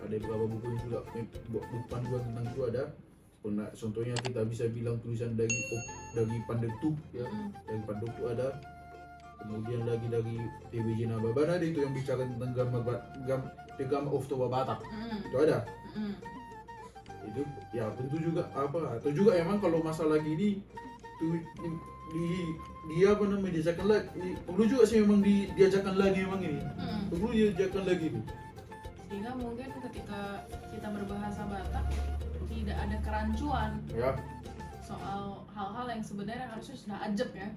Ada beberapa buku yang sudah panduan tentang itu ada. Contohnya kita bisa bilang tulisan dari Pandektuk ya, dari Pandektuk ada. Kemudian lagi dari PBJ Nababan ada itu yang bicara tentang gamma of Toba Batak. Itu ada. Itu ya tentu juga atau juga emang kalau masalah gini tuh diajarkan lagi. Perlu juga sih memang diajarkan lagi memang ini. Perlu diajarkan lagi itu. Sehingga mungkin ketika kita berbahasa Batak tidak ada kerancuan Ya. soal hal-hal yang sebenarnya harusnya sudah ajeb ya.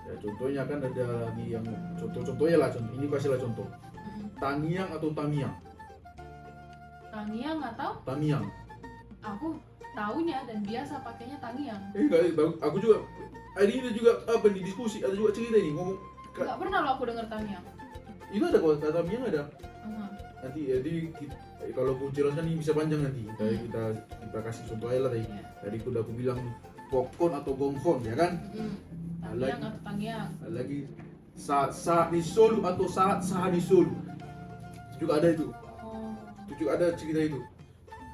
Ya contohnya kan ada lagi yang contohnya lah, ini kasihlah contoh. Tamiang atau Tamiang? Tangiang atau Tamiang. aku taunya dan biasa pakainya Tangiang. Aku juga ini juga apa di diskusi ada juga cerita ini ngomong Nggak pernah lo aku dengar Tangiang. itu ada kata Tamiang ada. Mhm. Jadi kalau aku jelaskan ini bisa panjang nanti. Kita kasih contoh aja lah tadi. Iya. Tadi udah aku bilang pokon atau gongkon ya kan? Tangiang atau Tangiang. Lagi saat di Solo atau saat di Solo juga ada itu. Oh. Itu juga ada cerita itu.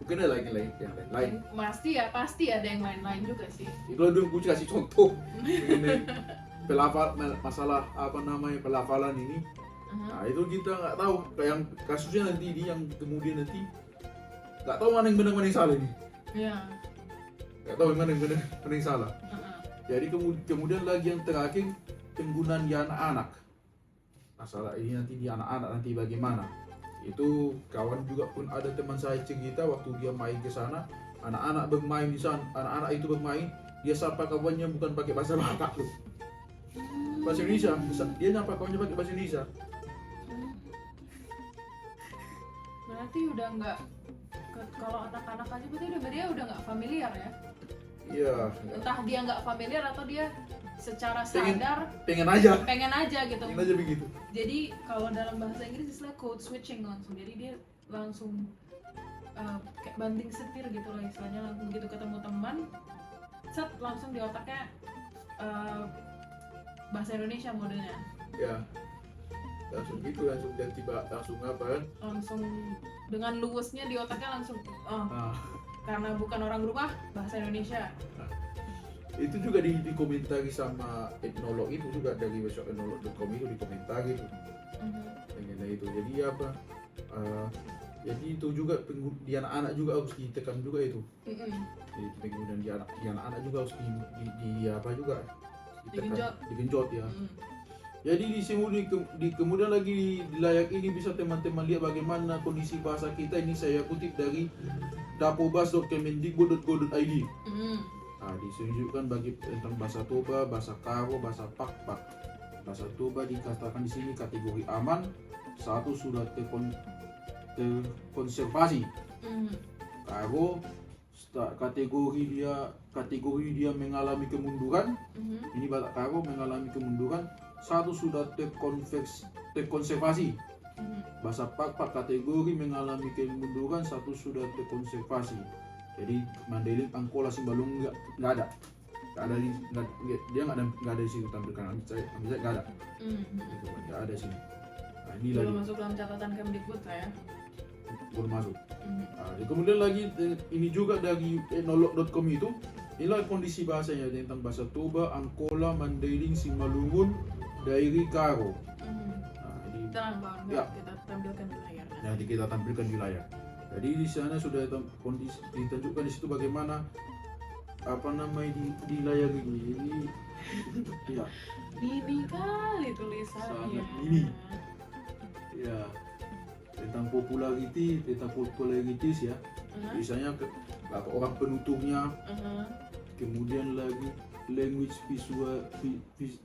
Mungkin ada lagi yang lain. Pasti ada yang lain-lain juga sih. Itu dulu aku kasih contoh mengenai masalah apa namanya pelafalan ini. Nah itu kita nggak tahu yang kasusnya nanti ini yang kemudian nanti nggak tahu mana yang benar mana yang salah ini. Iya. Nggak tahu mana yang benar mana yang salah. Heeh. Jadi kemudian lagi yang terakhir penggunaan di anak-anak. Masalah ini nanti di anak-anak nanti bagaimana? Itu kawan juga pun ada teman saya cerita waktu dia main ke sana, anak-anak bermain di sana, anak-anak itu bermain, dia sapa kawannya bukan pakai bahasa Batak loh. Bahasa Indonesia, dia nyapa kawannya pakai bahasa Indonesia. Berarti udah nggak kalau anak-anak aja berarti dia udah nggak familiar ya. Iya. Entah dia nggak familiar atau dia secara Pengen- sadar Pengen aja gitu. pengen aja begitu. Jadi kalau dalam bahasa Inggris istilah code switching langsung. Jadi dia langsung kayak banting setir gitu lah istilahnya, langsung begitu ketemu teman, set langsung di otaknya bahasa Indonesia modenya. Ya langsung gitu, langsung dan tiba langsung apa kan. Langsung dengan luwesnya di otaknya langsung Nah, karena bukan orang rumah bahasa Indonesia. itu juga dikomentari sama etnolog itu juga dari website etnolog.com itu dikomentari itu mengenai itu. Jadi apa jadi itu juga di anak-anak juga harus ditekan juga itu. Jadi penggunaan di anak-anak juga harus di apa juga ditekan, digenjot ya. Jadi kemudian lagi di layar ini bisa teman-teman lihat bagaimana kondisi bahasa kita ini. Saya kutip dari dapobas.kemendikbud.go.id. Nah, ditunjukkan bagi tentang bahasa Toba, bahasa Karo, bahasa Pakpak. Bahasa Toba dikatakan di sini kategori aman, satu sudah terkonservasi. Karo kategori dia mengalami kemunduran. Ini Batak Karo mengalami kemunduran, satu sudah terkonservasi. Bahasa Pakpak kategori mengalami kemunduran, satu sudah terkonservasi. Jadi Mandailing, Angkola, Simbalung nggak ada dia nggak ada di situ tampilkan. Saya nggak ada, nggak ada sini. Nah, ini Belum lagi masuk dalam catatan Kemdikbud saya. belum masuk. Nah, kemudian lagi ini juga dari etnolog.com itu, inilah kondisi bahasanya tentang bahasa Toba, Angkola, Mandailing, Simalungun, Dairi, Karo. Nah, ini Tenang Bang, Ya. kita tampilkan di layar. nanti kita tampilkan di layar. Jadi di sana sudah kondisi ditunjukkan di situ bagaimana apa namanya di layar ini. Ya, Ini kali tulisannya. Sangat ini. ya tentang popularitas ya. Misalnya berapa orang penuturnya, kemudian lagi language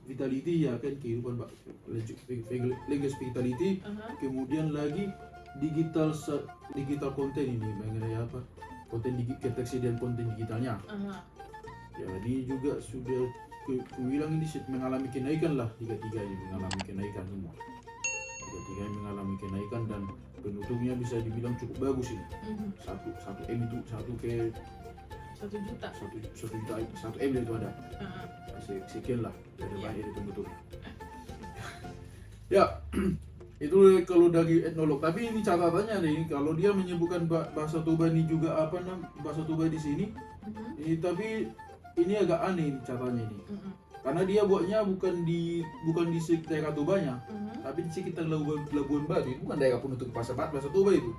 vitality ya kan, kehidupan language vitality, kemudian lagi digital konten ini mengenai apa ketersediaan konten digitalnya. Jadi juga sudah kubilang ini mengalami kenaikan lah, tiga ini mengalami kenaikan semua. Tiga ini mengalami kenaikan dan penutupnya bisa dibilang cukup bagus ini. Satu M itu 1 juta. 1 M itu ada. Sekian lah dari banyak dari penutupnya. Ya, itu kalau dari etnolog. Tapi ini catatannya nih, kalau dia menyebutkan bahasa Toba ini juga apa bahasa Toba di sini. Ini tapi ini agak aneh catatannya ini. Karena dia buatnya bukan di sekitar Tobanya, tapi di sekitar Labuan Batu. Itu bukan daerah penutur bahasa Toba itu.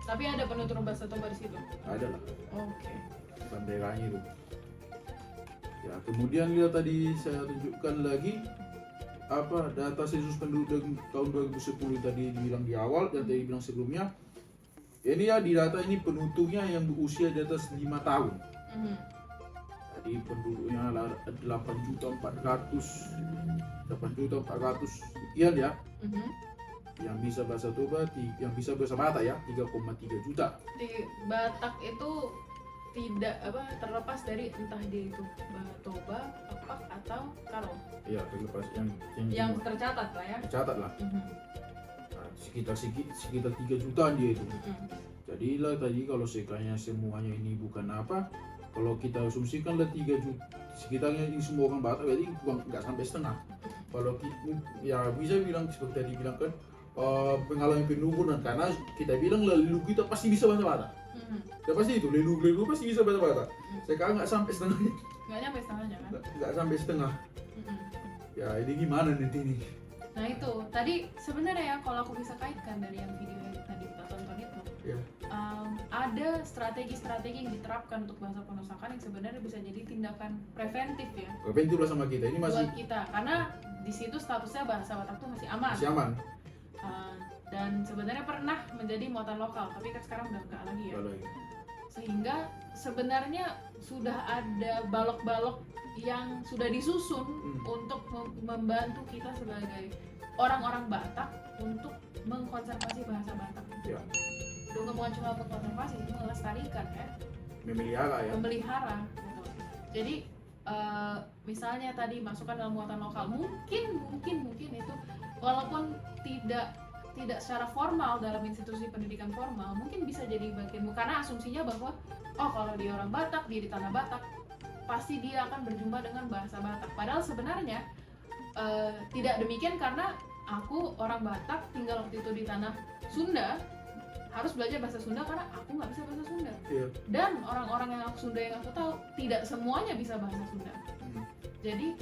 Tapi ada penutur bahasa Toba di situ. Ada lah, Oke. bukan daerahnya itu. Ya, kemudian lihat tadi saya tunjukkan lagi data sensus penduduk tahun 2010 tadi dibilang di awal dan tadi dibilang sebelumnya, ini ya di data ini penduduknya yang berusia di atas 5 tahun. Jadi penduduknya 8.400 sekian ya. Yang bisa bahasa Toba, yang bisa bahasa Batak ya 3,3 juta. Di Batak itu tidak terlepas dari entah dia itu Toba, Pepak atau Karo. Ya terlepas Yang tercatat lah ya. tercatat lah. Nah, sekitar 3 jutaan dia itu. Jadilah tadi kalau sekiranya semuanya ini bukan apa, kalau kita asumsikan lah 3 juta sekitarnya ini semua orang Batak, berarti nggak sampai setengah. Kalau ya bisa bilang seperti tadi bilang kan pengalaman penurunan, karena kita bilang leluhur kita pasti bisa bahasa Batak. Ya pasti itu leluhur pasti bisa bahasa Batak. Sekarang nggak sampai setengahnya. Nggak nyampe setengahnya kan? Nggak sampai setengah. Ya ini gimana nanti ini? Nah itu tadi sebenarnya ya kalau aku bisa kaitkan dari yang video yang tadi kita tonton itu, Ya. Ada strategi-strategi yang diterapkan untuk bahasa penusakan yang sebenarnya bisa jadi tindakan preventif ya Preventif lah sama kita. Ini masih buat kita, karena di situ statusnya bahasa Batak tuh masih aman. masih aman. Dan sebenarnya pernah menjadi muatan lokal, tapi kan sekarang udah enggak lagi ya. Kalau Sehingga sebenarnya sudah ada balok-balok yang sudah disusun untuk membantu kita sebagai orang-orang Batak untuk mengkonservasi bahasa Batak. Ya. Bukan cuma mengkonservasi, itu melestarikan ya, memelihara ya. memelihara gitu. Jadi misalnya tadi masukkan dalam muatan lokal, mungkin itu walaupun tidak secara formal dalam institusi pendidikan formal, mungkin bisa jadi bagian, karena asumsinya bahwa kalau dia orang Batak, dia di tanah Batak, pasti dia akan berjumpa dengan bahasa Batak. Padahal sebenarnya tidak demikian, karena aku orang Batak tinggal waktu itu di tanah Sunda, harus belajar bahasa Sunda karena aku nggak bisa bahasa Sunda. Iya. Dan orang-orang yang Sunda yang aku tahu tidak semuanya bisa bahasa Sunda. Jadi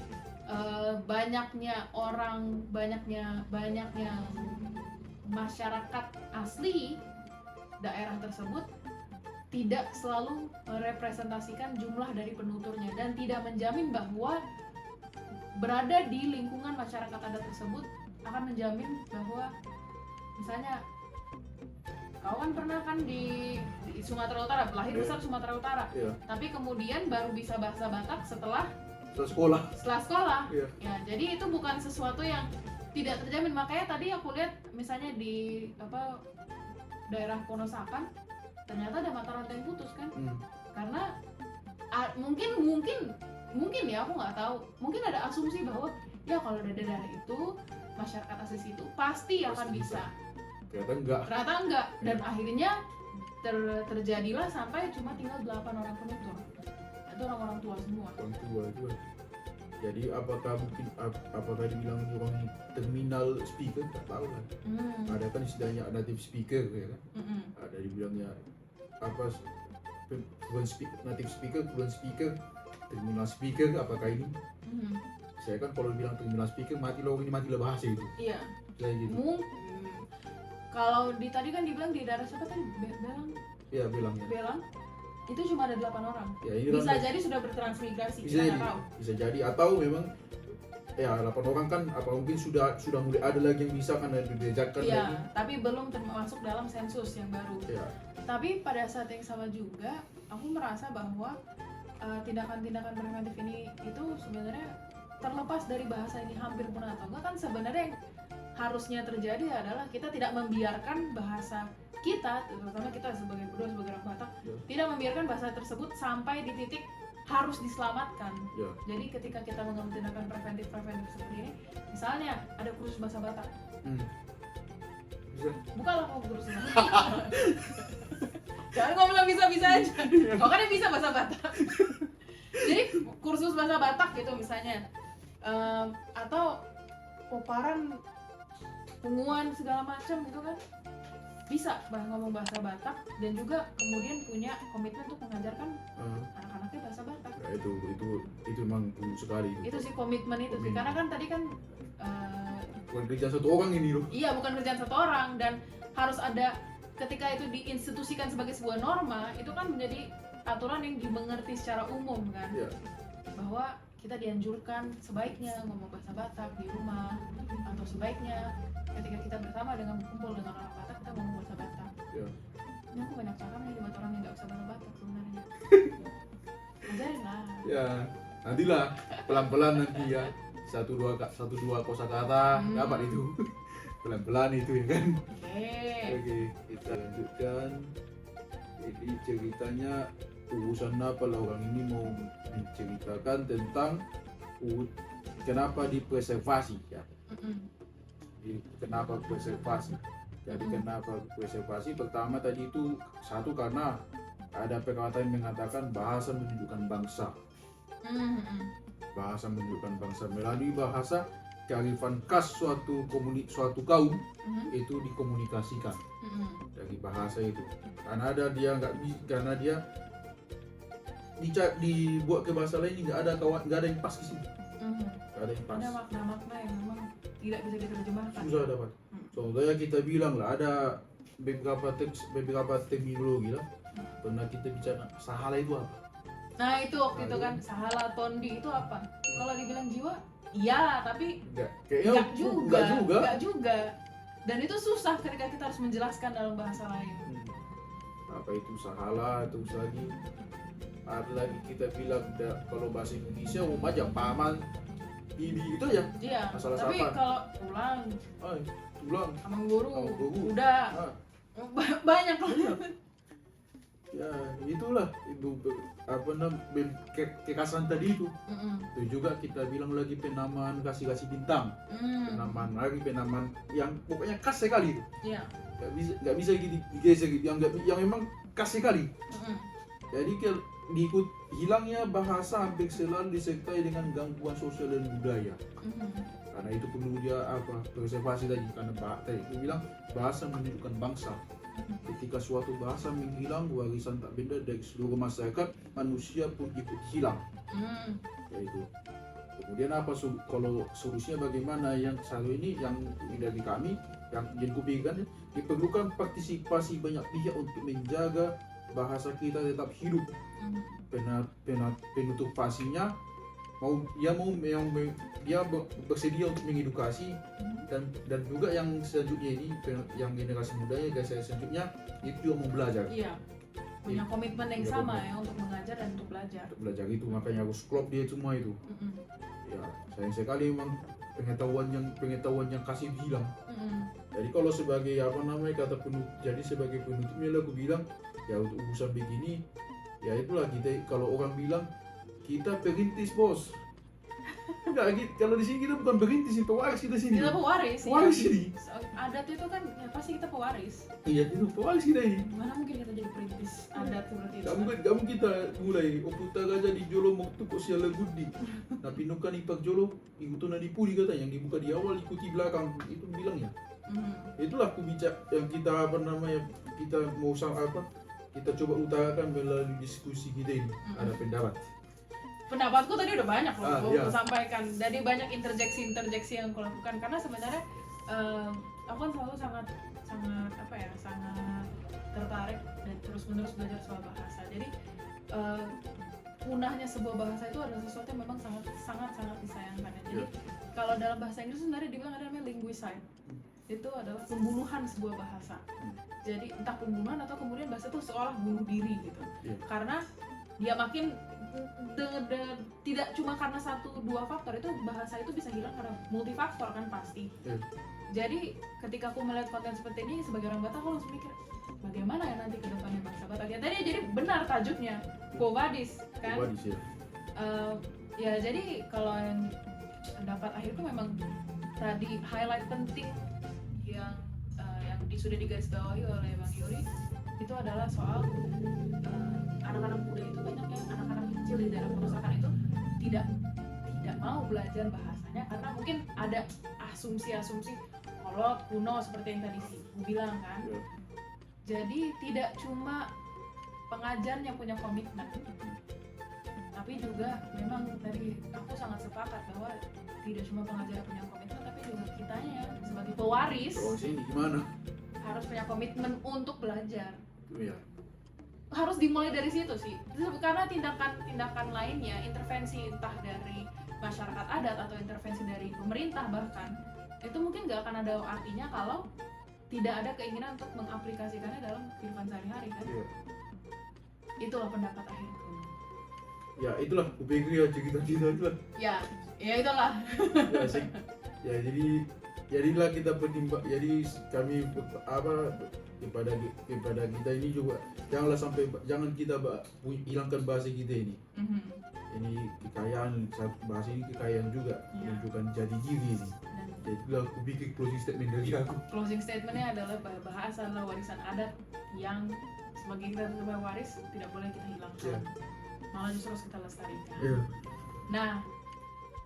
banyaknya masyarakat asli daerah tersebut tidak selalu merepresentasikan jumlah dari penuturnya, dan tidak menjamin bahwa berada di lingkungan masyarakat adat tersebut akan menjamin bahwa misalnya kau kan pernah kan di Sumatera Utara, lahir besar Sumatera Utara, tapi kemudian baru bisa bahasa Batak setelah sekolah. Ya, jadi itu bukan sesuatu yang tidak terjamin. Makanya tadi aku lihat misalnya di daerah Ponosakan, ternyata ada mata rantai yang putus kan, karena mungkin ya, aku nggak tahu, mungkin ada asumsi bahwa ya kalau dari daerah itu masyarakat asli itu pasti akan bisa. Ternyata enggak, dan akhirnya terjadilah sampai cuma tinggal 8 orang penutur. Itu orang-orang tua semua. Orang tua itu. Jadi apakah dibilang orang terminal speaker? Tak tahu lah. Ada kan istilahnya native speaker ya kan. Ada dibilangnya native speaker, fluent speaker, terminal speaker, apakah ini? Saya kan kalau bilang terminal speaker mati bahasa itu. Iya. Kayak gitu. Kalau tadi kan dibilang di daerah siapa tadi? Belang. Iya, Belang. Itu cuma ada 8 orang. Ya, ini bisa jadi sudah bertransmigrasi, kita nggak tahu. Bisa jadi, atau memang ya 8 orang kan mungkin sudah mulai ada lagi yang bisa kan diajarkan lagi. Iya, tapi belum termasuk dalam sensus yang baru. Iya. Tapi pada saat yang sama juga aku merasa bahwa tindakan-tindakan preventif ini itu sebenarnya terlepas dari bahasa ini hampir punah atau enggak, kan sebenarnya yang harusnya terjadi adalah kita tidak membiarkan bahasa kita, terutama kita sebagai orang Batak, tidak membiarkan bahasa tersebut sampai di titik harus diselamatkan. Jadi ketika kita mengambil tindakan preventif seperti ini, misalnya ada kursus bahasa Batak, bukalah kamu kursus bahasa Batak. Jangan ngomong bisa aja, kau kan yang bisa bahasa Batak. Jadi kursus bahasa Batak gitu misalnya, atau paparan punguan segala macam gitu kan, bisa ngomong bahasa Batak, dan juga kemudian punya komitmen untuk mengajarkan anak-anaknya bahasa Batak. Ya, itu memang perlu sekali itu sih komitmen itu sih, karena kan tadi kan bukan kerjaan satu orang ini loh. Iya, bukan kerjaan satu orang, dan harus ada, ketika itu diinstitusikan sebagai sebuah norma, itu kan menjadi aturan yang dimengerti secara umum kan, bahwa kita dianjurkan sebaiknya ngomong bahasa Batak di rumah, atau sebaiknya ketika kita bersama dengan berkumpul dengan orang Batak kita ngomong bahasa Batak. Ya. Ini aku banyak cara nih buat orang yang nggak bisa bahasa Batak sebenarnya. Ajarin lah. Ya, nantilah pelan-pelan nanti ya. Satu dua kosakata dapat itu. Pelan-pelan itu ya kan. Oke, kita lanjutkan. Jadi ceritanya urusan apa lah orang ini mau menceritakan tentang kenapa dipreservasi ya. Kenapa preservasi? Jadi kenapa preservasi? Pertama tadi itu satu karena ada perkataan yang mengatakan bahasa menunjukkan bangsa. Bahasa menunjukkan bangsa, melalui bahasa kearifan khas suatu kaum itu dikomunikasikan dari bahasa itu. Karena karena dia dibuat ke bahasa lain nggak ada yang pas di sini. Nggak ada yang pas. Ada makna-makna yang memang tidak bisa diterjemahkan. Susah dapat. Contohnya kita bilang lah ada beberapa terminologi lah. Pernah kita bicara sahala itu apa? Nah itu waktu itu kan sahala tondi itu apa? Kalau dibilang jiwa, iya tapi Kayaknya enggak juga. Dan itu susah ketika kita harus menjelaskan dalam bahasa lain. Apa itu sahala, terus lagi ada lagi kita bilang kalau bahasa Indonesia umum aja paman ini itu aja. Iya. Masalah Tapi sapaan. kalau pulang, Ulang. amang guru, Guru. udah banyak lah. Ya itulah itu apa namanya kekasan tadi itu. Itu juga kita bilang lagi penamaan kasih bintang. Penamaan yang pokoknya khas sekali itu. Iya. Nggak bisa digeser gitu. Yang memang khas sekali. Jadi diikut hilangnya bahasa hampir selalu disertai dengan gangguan sosial dan budaya. Karena itu perlu dia preservasi tadi karena tadi itu bilang bahasa menunjukkan bangsa. Ketika suatu bahasa menghilang, warisan tak benda dari seluruh masyarakat, manusia pun ikut hilang. Yaitu. Kemudian kalau solusinya bagaimana? Yang selalu ini yang dari kami yang jadi kupikirkan diperlukan partisipasi banyak pihak untuk menjaga bahasa kita tetap hidup. Penutup pastinya dia bersedia untuk mengedukasi dan juga yang selanjutnya ini yang generasi muda ya guys selanjutnya itu juga mau belajar. Iya. Punya komitmen yang sama ya untuk mengajar dan untuk belajar. Untuk belajar itu makanya harus klop dia semua itu. Ya sayang sekali memang pengetahuan yang kasih hilang. Jadi kalau sebagai sebagai penutupnya lah aku bilang ya untuk urusan begini ya itulah kita kalau orang bilang kita perintis bos. Enggak, kalau di sini kita bukan perintis, itu pewaris kita sini. Kita pewaris. Pewaris ya. ini. Adat itu kan ya pasti kita pewaris. Iya itu pewaris kita ini. Mana mungkin kita jadi perintis adat seperti itu? Kamu kita mulai oputa aja di jolo moktu kok siala gudi. Tapi nukan ipak jolo ikutan di pudi kata yang dibuka di awal ikuti belakang itu bilangnya. Itulah aku bicara yang kita kita mau kita coba utarakan melalui diskusi kita ini. Ada pendapat. Pendapatku tadi udah banyak loh iya. aku sampaikan. Jadi banyak interjeksi yang aku lakukan karena sebenarnya aku kan selalu sangat tertarik dan terus-menerus belajar soal bahasa. Jadi punahnya sebuah bahasa itu adalah sesuatu yang memang sangat disayangkan. Jadi kalau dalam bahasa Inggris sebenarnya dibilang ada namanya linguicide. Itu adalah pembunuhan sebuah bahasa. Jadi entah pembunuhan atau kemudian bahasa itu seolah bunuh diri gitu. Karena dia makin tidak cuma karena 1-2 faktor, itu bahasa itu bisa hilang karena multifaktor kan pasti. Jadi ketika aku melihat konten seperti ini sebagai orang Batak aku langsung mikir bagaimana ya nanti ke depannya bahasa Batak ya. Tadi jadi benar tajuknya Quo Vadis kan. Ya jadi kalau yang pendapat akhirku memang tadi highlight penting yang sudah digarisbawahi oleh Bang Yuri itu adalah soal anak-anak muda itu banyak yang anak-anak kecil di daerah perusahaan itu tidak mau belajar bahasanya karena mungkin ada asumsi kolot kuno seperti yang tadi Ibu bilang kan. Jadi tidak cuma pengajarnya punya komitmen, tapi juga memang tadi aku sangat sepakat bahwa tidak cuma pengajar punya komitmen, tapi juga kitanya sebagai pewaris ini gimana? harus punya komitmen untuk belajar. Iya. harus dimulai dari situ sih, karena tindakan lainnya, intervensi entah dari masyarakat adat atau intervensi dari pemerintah bahkan, itu mungkin gak akan ada artinya kalau tidak ada keinginan untuk mengaplikasikannya dalam kehidupan sehari-hari kan. Iya. Itulah pendapat akhirku. Ya itulah kupikir aja kita itulah. Ya itulah. Ya, ya jadilah kita penimbang, jadi kami kepada kita ini juga jangan kita hilangkan bahasa kita ini. Ini kekayaan, bahasa ini kekayaan juga, menunjukkan jati diri ini. Jadi itulah aku bikin closing statement dari aku. Closing statementnya adalah bahasa adalah warisan adat yang sebagai kita sebagai waris tidak boleh kita hilangkan, malah justru harus kita lestarikan. Nah,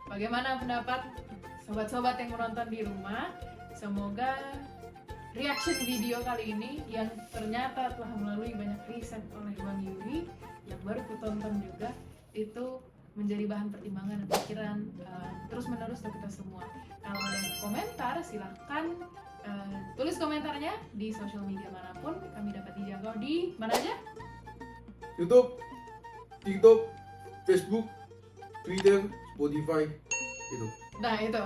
bagaimana pendapat sobat-sobat yang menonton di rumah? Semoga reaction video kali ini yang ternyata telah melalui banyak riset oleh Bang Yuri yang baru kutonton juga, itu menjadi bahan pertimbangan dan pikiran terus menerus untuk kita semua. Kalau ada komentar silahkan tulis komentarnya di sosial media manapun. Kami dapat dijangkau di mana aja? YouTube, TikTok, Facebook, Twitter, Spotify, itu. Nah itu.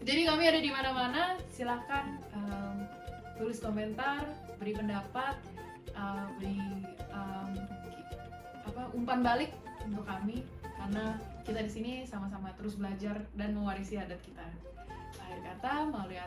Jadi kami ada di mana-mana. Silahkan tulis komentar, beri pendapat, beri umpan balik untuk kami, karena kita di sini sama-sama terus belajar dan mewarisi adat kita. Akhir kata, melalui